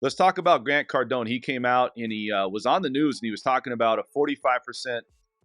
let's talk about Grant Cardone. He came out and he was on the news and he was talking about a 45%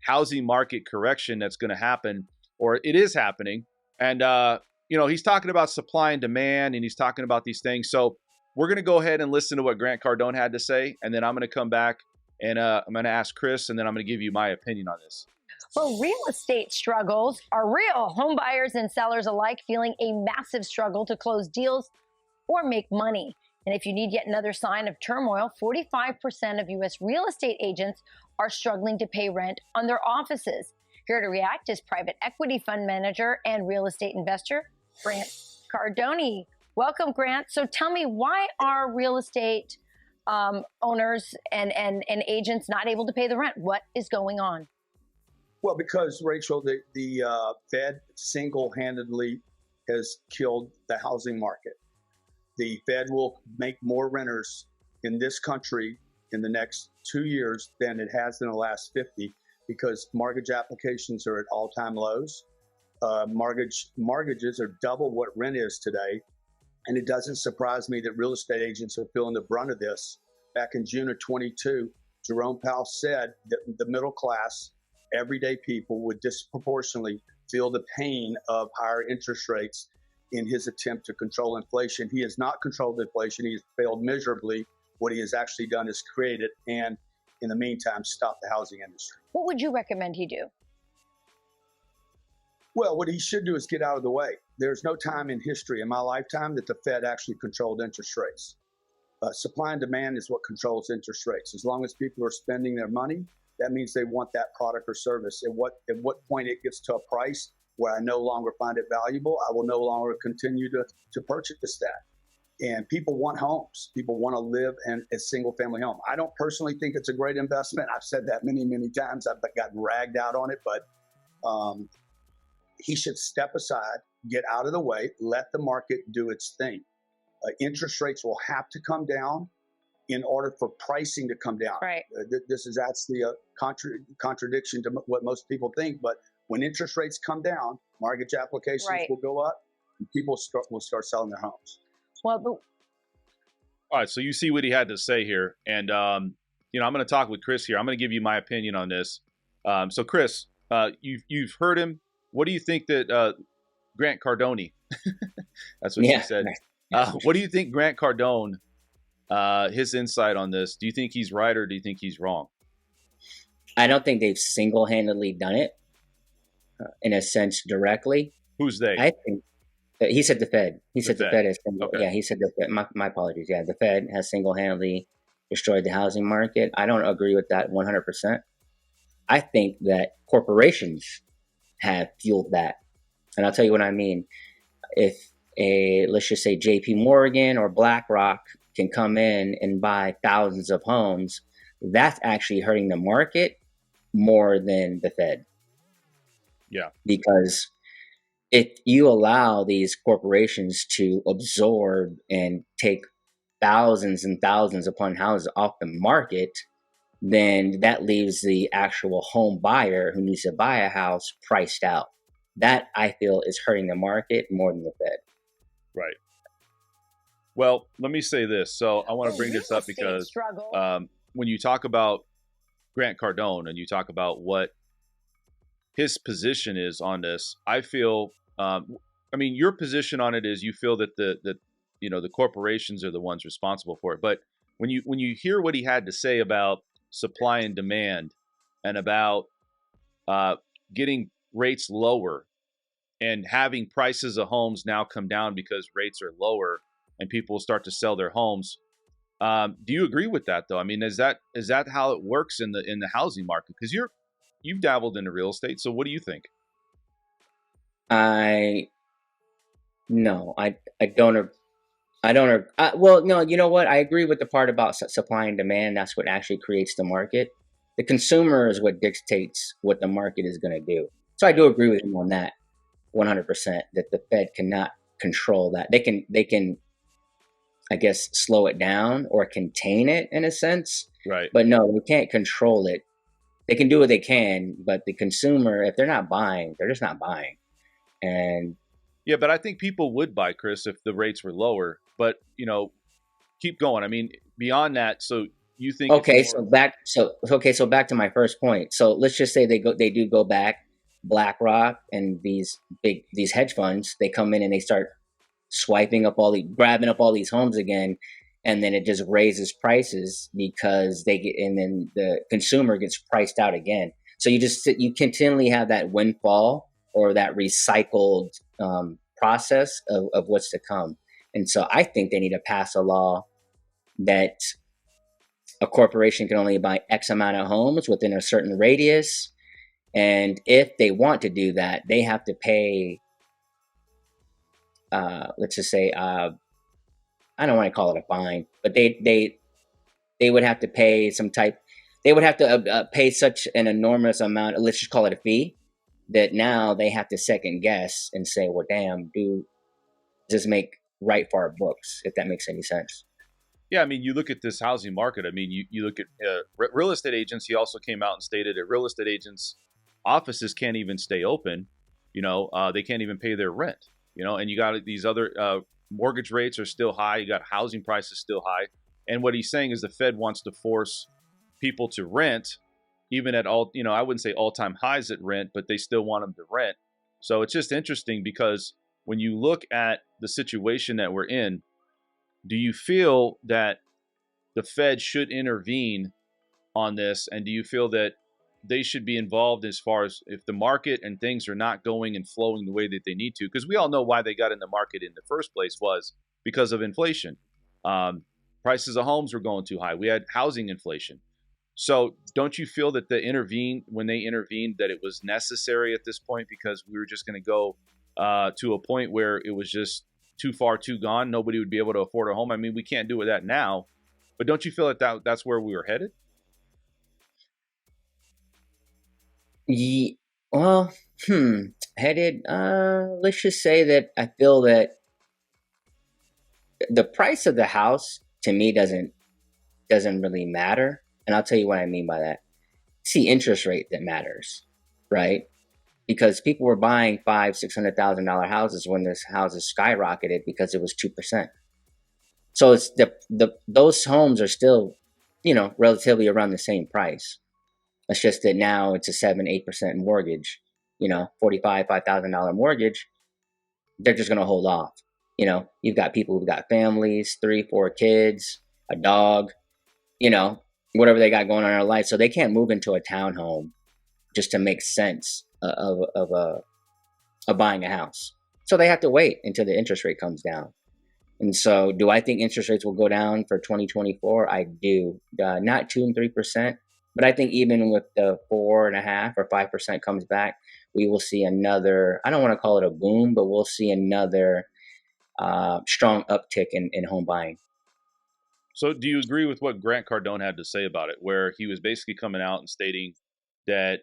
housing market correction that's going to happen, or it is happening. And, he's talking about supply and demand, and he's talking about these things. So we're going to go ahead and listen to what Grant Cardone had to say. And then I'm going to come back and I'm going to ask Chris, and then I'm going to give you my opinion on this. Well, real estate struggles are real. Home buyers and sellers alike feeling a massive struggle to close deals or make money. And if you need yet another sign of turmoil, 45% of U.S. real estate agents are struggling to pay rent on their offices. Here to react is private equity fund manager and real estate investor, Grant Cardone. Welcome, Grant. So tell me, why are real estate owners and agents not able to pay the rent? What is going on? Well, because, Rachel, the Fed single-handedly has killed the housing market. The Fed will make more renters in this country in the next 2 years than it has in the last 50, because mortgage applications are at all-time lows. Mortgages are double what rent is today. And it doesn't surprise me that real estate agents are feeling the brunt of this. Back in June of 22, Jerome Powell said that the middle class, everyday people, would disproportionately feel the pain of higher interest rates in his attempt to control inflation. He has not controlled inflation. He has failed miserably. What he has actually done is create it and, in the meantime, stop the housing industry. What would you recommend he do? Well, what he should do is get out of the way. There's no time in history in my lifetime that the Fed actually controlled interest rates. Supply and demand is what controls interest rates. As long as people are spending their money, that means they want that product or service. At what point it gets to a price where I no longer find it valuable, I will no longer continue to purchase that. And people want homes. People want to live in a single-family home. I don't personally think it's a great investment. I've said that many, many times. I've gotten ragged out on it, but he should step aside, get out of the way, let the market do its thing. Interest rates will have to come down in order for pricing to come down. Right. This is actually a contradiction to what most people think, but when interest rates come down, mortgage applications will go up, and people will start selling their homes. Well, all right, so you see what he had to say here, and I'm going to talk with Chris here. I'm going to give you my opinion on this. So, Chris, you've heard him. What do you think that Grant Cardone? That's what she said. What do you think Grant Cardone? His insight on this? Do you think he's right or do you think he's wrong? I don't think they've single-handedly done it in a sense directly. Who's they? I think he said the Fed. He said the Fed has okay. Yeah, he said the Fed. My apologies. Yeah, the Fed has single-handedly destroyed the housing market. I don't agree with that 100%. I think that corporations have fueled that. And I'll tell you what I mean. If let's just say JP Morgan or BlackRock can come in and buy thousands of homes, that's actually hurting the market more than the Fed. Yeah. Because if you allow these corporations to absorb and take thousands and thousands upon houses off the market, then that leaves the actual home buyer who needs to buy a house priced out. That, I feel, is hurting the market more than the Fed. Right. Well, let me say this. So I want to bring this up because when you talk about Grant Cardone and you talk about what his position is on this, I feel, your position on it is you feel that the corporations are the ones responsible for it. But when you hear what he had to say about supply and demand and about getting rates lower and having prices of homes now come down because rates are lower and people will start to sell their homes. Do you agree with that, though? I mean, is that how it works in the housing market? Because you've dabbled into real estate, so what do you think? I don't. Well, no, you know what? I agree with the part about supply and demand. That's what actually creates the market. The consumer is what dictates what the market is going to do. So I do agree with him on that 100%, that the Fed cannot control that. They can, I guess, slow it down or contain it in a sense. Right. But no, we can't control it. They can do what they can, but the consumer, if they're not buying, they're just not buying. And yeah, but I think people would buy, Chris, if the rates were lower. But, keep going. I mean, beyond that, so you think it's Okay, more, so back to my first point. So let's just say they do go back, BlackRock and these hedge funds, they come in and they start grabbing up all these homes again, and then it just raises prices because and then the consumer gets priced out again. So you continually have that windfall or that recycled process of what's to come. And so I think they need to pass a law that a corporation can only buy X amount of homes within a certain radius. And if they want to do that, they have to pay, let's just say, I don't want to call it a fine, but they would have to pay they would have to pay such an enormous amount, let's just call it a fee, that now they have to second guess and say, well, damn, does this make right for our books, if that makes any sense? yeah, I mean, you look at this housing market. I mean, you look at real estate agents. He also came out and stated that real estate agents' offices can't even stay open. They can't even pay their rent. And you got these other mortgage rates are still high. You got housing prices still high. And what he's saying is the Fed wants to force people to rent, even at all, I wouldn't say all-time highs at rent, but they still want them to rent. So it's just interesting because when you look at the situation that we're in, do you feel that the Fed should intervene on this? And do you feel that they should be involved as far as if the market and things are not going and flowing the way that they need to? Because we all know why they got in the market in the first place was because of inflation. Prices of homes were going too high. We had housing inflation. So don't you feel that when they intervened, that it was necessary at this point because we were just going to go to a point where it was just too far, too gone? Nobody would be able to afford a home. I mean, we can't do that now. But don't you feel that's where we were headed? Well, headed. Let's just say that I feel that the price of the house to me doesn't really matter, and I'll tell you what I mean by that. It's the interest rate that matters, right? Because people were buying $500,000-$600,000 houses when this houses skyrocketed because it was 2%. So it's those homes are still, relatively around the same price. It's just that now it's a 7-8% mortgage, $5,000 mortgage. They're just going to hold off. You've got people who've got families, 3-4 kids, a dog, whatever they got going on in their life. So they can't move into a townhome just to make sense of buying a house. So they have to wait until the interest rate comes down. And so do I think interest rates will go down for 2024? I do. Not 2 and 3%. But I think even with the 4.5% or 5% comes back, we will see another, I don't want to call it a boom, but we'll see another strong uptick in home buying. So do you agree with what Grant Cardone had to say about it, where he was basically coming out and stating that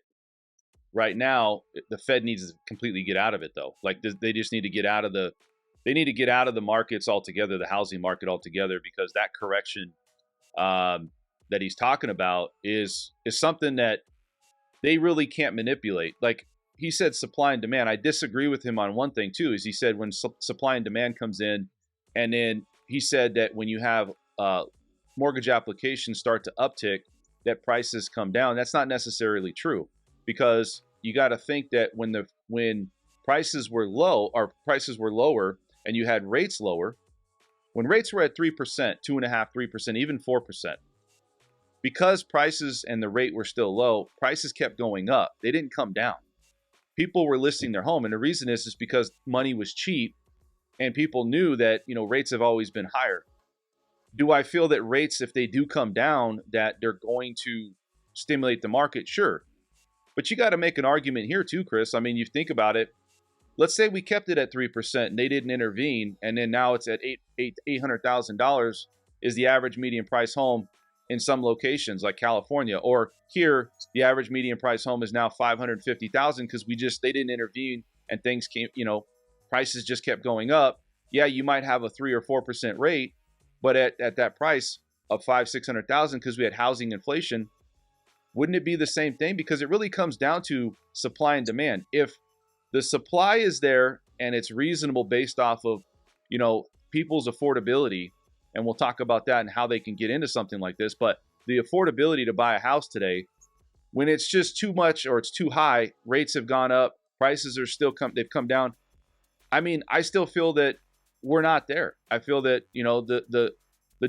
right now the Fed needs to completely get out of it, though? Like they just need to get out of the markets altogether, the housing market altogether, because that correction that he's talking about is something that they really can't manipulate. Like he said, supply and demand. I disagree with him on one thing too, is he said when supply and demand comes in, and then he said that when you have mortgage applications start to uptick, that prices come down. That's not necessarily true, because you got to think that when prices were low, or prices were lower, and you had rates lower, when rates were at 3%, 2.5%, 3%, even 4%, because prices and the rate were still low, prices kept going up. They didn't come down. People were listing their home. And the reason is because money was cheap and people knew that, rates have always been higher. Do I feel that rates, if they do come down, that they're going to stimulate the market? Sure. But you got to make an argument here too, Chris. I mean, you think about it. Let's say we kept it at 3% and they didn't intervene, and then now it's at $800,000 is the average median price home in some locations like California, or here the average median price home is now $550,000 because they didn't intervene and things came, prices just kept going up. Yeah, you might have a 3 or 4% rate, but at that price of $500,000-$600,000, because we had housing inflation, wouldn't it be the same thing? Because it really comes down to supply and demand. If the supply is there and it's reasonable based off of, people's affordability, and we'll talk about that and how they can get into something like this. But the affordability to buy a house today, when it's just too much or it's too high, rates have gone up, prices are still they've come down. I mean, I still feel that we're not there. I feel that, you know, the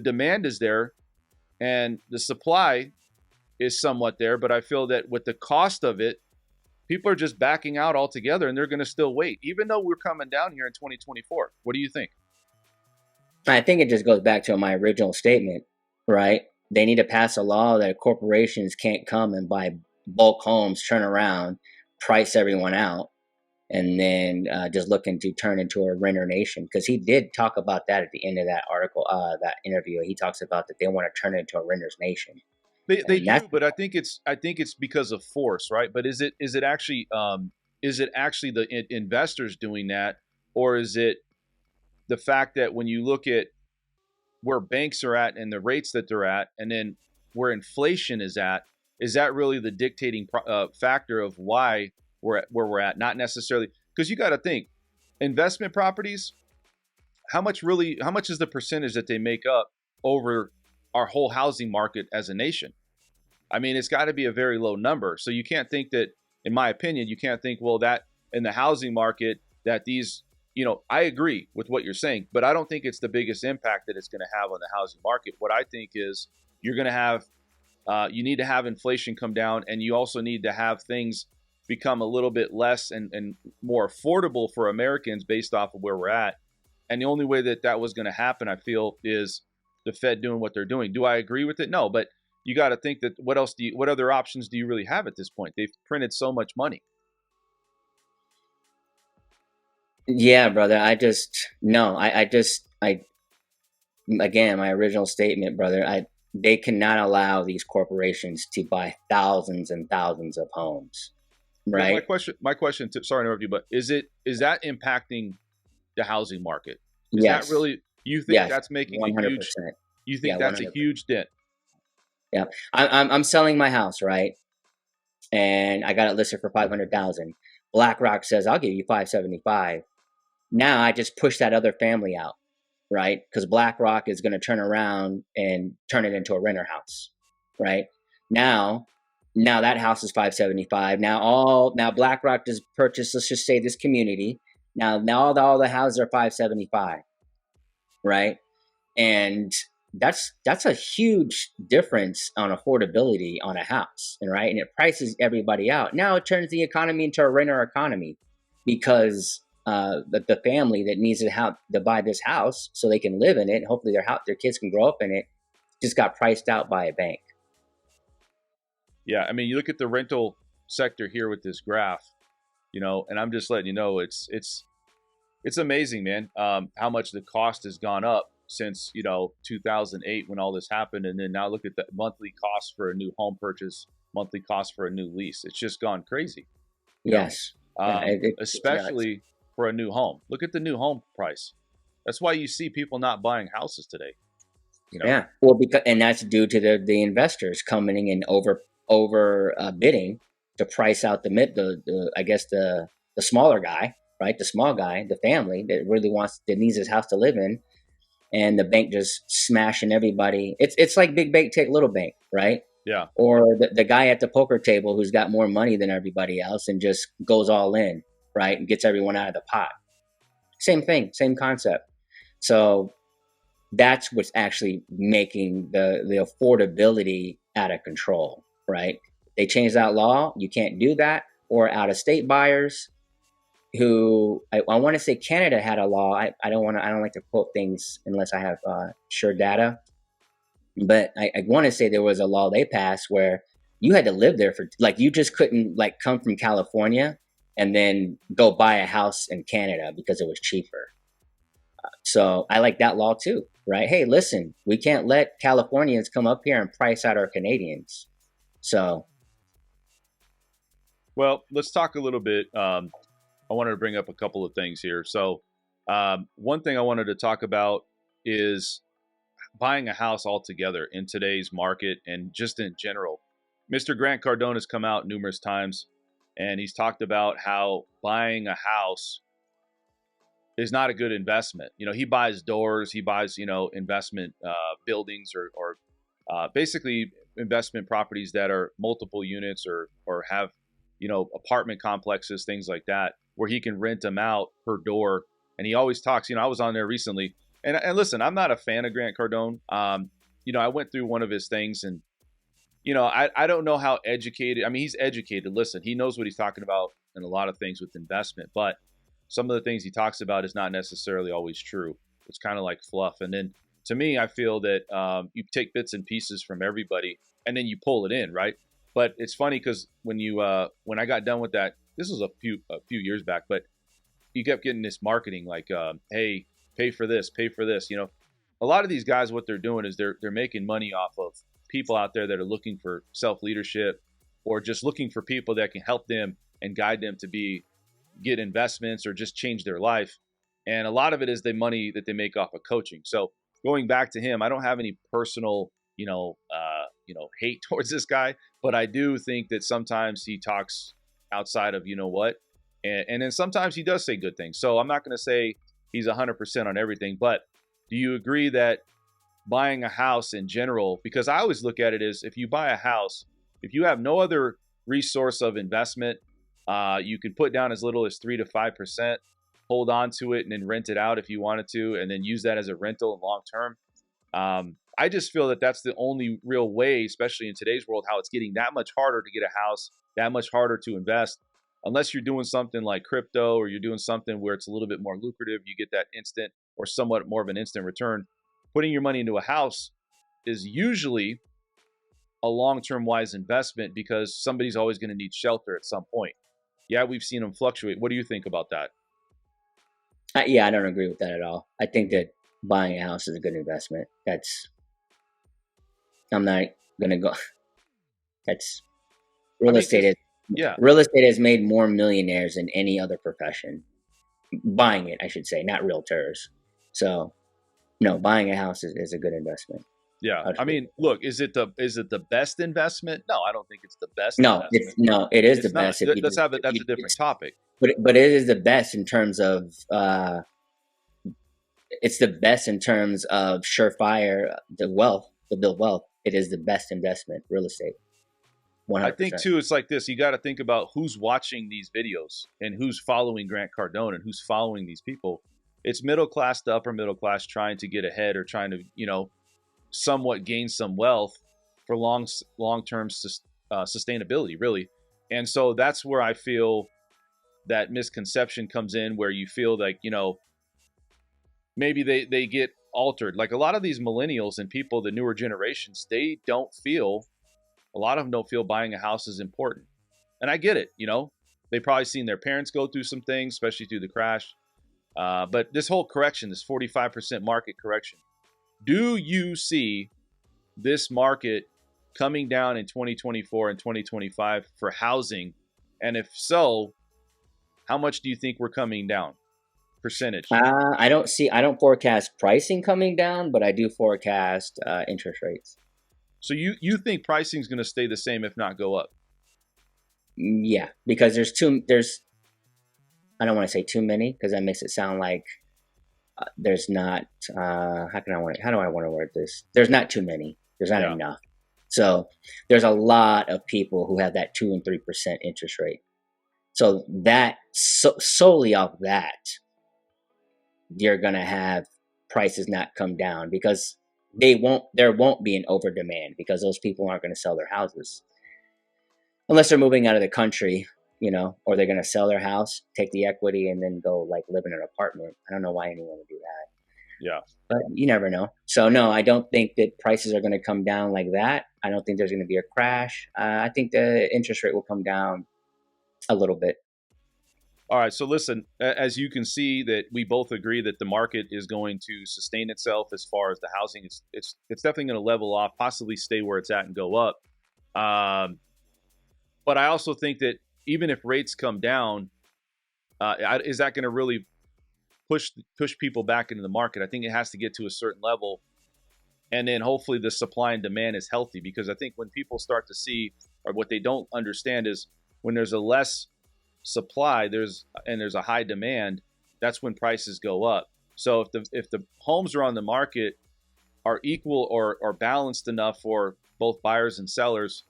demand is there and the supply is somewhat there, but I feel that with the cost of it, people are just backing out altogether and they're going to still wait, even though we're coming down here in 2024. What do you think? I think it just goes back to my original statement, right? They need to pass a law that corporations can't come and buy bulk homes, turn around, price everyone out, and then just looking to turn into a renter nation. Because he did talk about that at the end of that article, that interview. He talks about that they want to turn it into a renters nation. They do, but I think it's because of force, right? But is it actually the investors doing that, or is it the fact that when you look at where banks are at and the rates that they're at, and then where inflation is at, is that really the dictating factor of why we're at where we're at? Not necessarily, because you got to think investment properties. How much is the percentage that they make up over our whole housing market as a nation? I mean, it's got to be a very low number. So you can't think that, in my opinion, you can't think, well, that in the housing market that these, you know, I agree with what you're saying, but I don't think it's the biggest impact that it's going to have on the housing market. What I think is you're going to have, you need to have inflation come down, and you also need to have things become a little bit less and more affordable for Americans based off of where we're at. And the only way that was going to happen, I feel, is the Fed doing what they're doing. Do I agree with it? No, but you got to think that what other options do you really have at this point? They've printed so much money. Yeah, brother. Again, my original statement, brother, they cannot allow these corporations to buy thousands and thousands of homes. Right. My question, sorry to interrupt you, but is that impacting the housing market? Is yes. that really, you think that's making 100%. a huge, you think that's 100%. A huge dent? Yeah. I'm selling my house, right? And I got it listed for $500,000. BlackRock says, I'll give you $575,000. Now I just push that other family out, right? Because BlackRock is going to turn around and turn it into a renter house, right? Now that house is $575,000. Now BlackRock just purchased, let's just say, this community. Now all the houses are $575,000, right? And that's a huge difference on affordability on a house, right? And it prices everybody out. Now it turns the economy into a renter economy because the family that needs to buy this house so they can live in it, hopefully their kids can grow up in it, just got priced out by a bank. Yeah, I mean, you look at the rental sector here with this graph, you know, and I'm just letting you know it's amazing, man, how much the cost has gone up since, you know, 2008 when all this happened. And then now look at the monthly cost for a new home purchase, monthly cost for a new lease. It's just gone crazy. Yes. Especially for a new home. Look at the new home price. That's why you see people not buying houses today. You know? Yeah. Well, and that's due to the investors coming in over bidding to price out the smaller guy, right? The small guy, the family that needs his house to live in. And the bank just smashing everybody. It's like big bank take little bank, right? Yeah. Or the guy at the poker table who's got more money than everybody else and just goes all in, right? And gets everyone out of the pot. Same thing, same concept. So that's what's actually making the affordability out of control, right? They changed that law. You can't do that. Or out of state buyers who I want to say Canada had a law. I don't like to quote things unless I have sure data, but I want to say there was a law they passed where you had to live there for, like, you just couldn't like come from California and then go buy a house in Canada because it was cheaper. So I like that law too, right? Hey, listen, we can't let Californians come up here and price out our Canadians. So, well, let's talk a little bit. I wanted to bring up a couple of things here. So one thing I wanted to talk about is buying a house altogether in today's market and just in general. Mr. Grant Cardone has come out numerous times and he's talked about how buying a house is not a good investment. You know, he buys doors, he buys, you know, investment buildings or basically investment properties that are multiple units or have, you know, apartment complexes, things like that, where he can rent them out per door. And he always talks, you know, I was on there recently, and listen, I'm not a fan of Grant Cardone. You know, I went through one of his things, and you know, I don't know how educated. I mean, he's educated. Listen, he knows what he's talking about in a lot of things with investment, but some of the things he talks about is not necessarily always true. It's kind of like fluff. And then to me, I feel that you take bits and pieces from everybody, and then you pull it in, right? But it's funny because when I got done with that, this was a few years back, but you kept getting this marketing like, hey, pay for this. You know, a lot of these guys, what they're doing is they're making money off of people out there that are looking for self-leadership or just looking for people that can help them and guide them to get investments or just change their life. And a lot of it is the money that they make off of coaching. So going back to him, I don't have any personal, hate towards this guy, but I do think that sometimes he talks outside of, you know what, and then sometimes he does say good things. So I'm not going to say he's 100% on everything, but do you agree that buying a house in general, because I always look at it as if you buy a house, if you have no other resource of investment, you can put down as little as 3 to 5%, hold on to it and then rent it out if you wanted to, and then use that as a rental in long term. I just feel that that's the only real way, especially in today's world, how it's getting that much harder to get a house, that much harder to invest. Unless you're doing something like crypto or you're doing something where it's a little bit more lucrative, you get that instant or somewhat more of an instant return. Putting your money into a house is usually a long-term wise investment because somebody's always going to need shelter at some point. Yeah, we've seen them fluctuate. What do you think about that? Yeah, I don't agree with that at all. I think that buying a house is a good investment. I'm not going to go. That's real estate. Yeah. Real estate has made more millionaires than any other profession. Buying it, I should say, not realtors. So, no, buying a house is a good investment. Yeah. I mean, look, is it the best investment? No, I don't think it's the best. No, it is the best. That's a different topic. But it is the best in terms of it's the best in terms of surefire, to build wealth. It is the best investment, real estate. 100%. I think too, it's like this. You got to think about who's watching these videos and who's following Grant Cardone and who's following these people. It's middle class to upper middle class trying to get ahead or trying to, you know, somewhat gain some wealth for long-term sustainability, really. And so that's where I feel that misconception comes in, where you feel like, you know, maybe they get altered. Like a lot of these millennials and people, the newer generations, a lot of them don't feel buying a house is important. And I get it, you know, they probably seen their parents go through some things, especially through the crash. But this whole correction, this 45% market correction, do you see this market coming down in 2024 and 2025 for housing? And if so, how much do you think we're coming down? Percentage? I don't forecast pricing coming down, but I do forecast interest rates. So you think pricing is going to stay the same, if not go up? Yeah, because I don't want to say too many because that makes it sound like there's not. How do I want to word this? There's not too many. There's not enough. So there's a lot of people who have that 2 and 3% interest rate. So that solely off that, you're gonna have prices not come down because there won't be an over demand because those people aren't going to sell their houses unless they're moving out of the country, you know, or they're going to sell their house, take the equity, and then go like live in an apartment. I don't know why anyone would do that. Yeah. But you never know. So no, I don't think that prices are going to come down like that. I don't think there's going to be a crash. I think the interest rate will come down a little bit. All right. So listen, as you can see that we both agree that the market is going to sustain itself as far as the housing. It's definitely going to level off, possibly stay where it's at and go up. But I also think that even if rates come down, is that going to really push people back into the market? I think it has to get to a certain level. And then hopefully the supply and demand is healthy, because I think when people start to see, or what they don't understand is when there's a less supply, there's a high demand, that's when prices go up. So if the homes are on the market are equal or balanced enough for both buyers and sellers,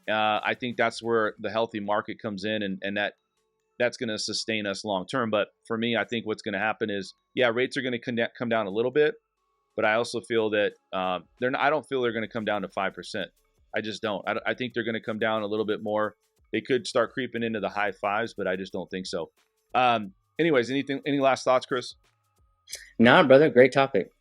I think that's where the healthy market comes in, and that's going to sustain us long term. But for me, I think what's going to happen is, yeah, rates are going to come down a little bit, but I also feel that I don't feel they're going to come down to 5%. I just don't. I think they're going to come down a little bit more. They could start creeping into the high fives, but I just don't think so. Anyways, any last thoughts, Chris? Nah, brother, great topic.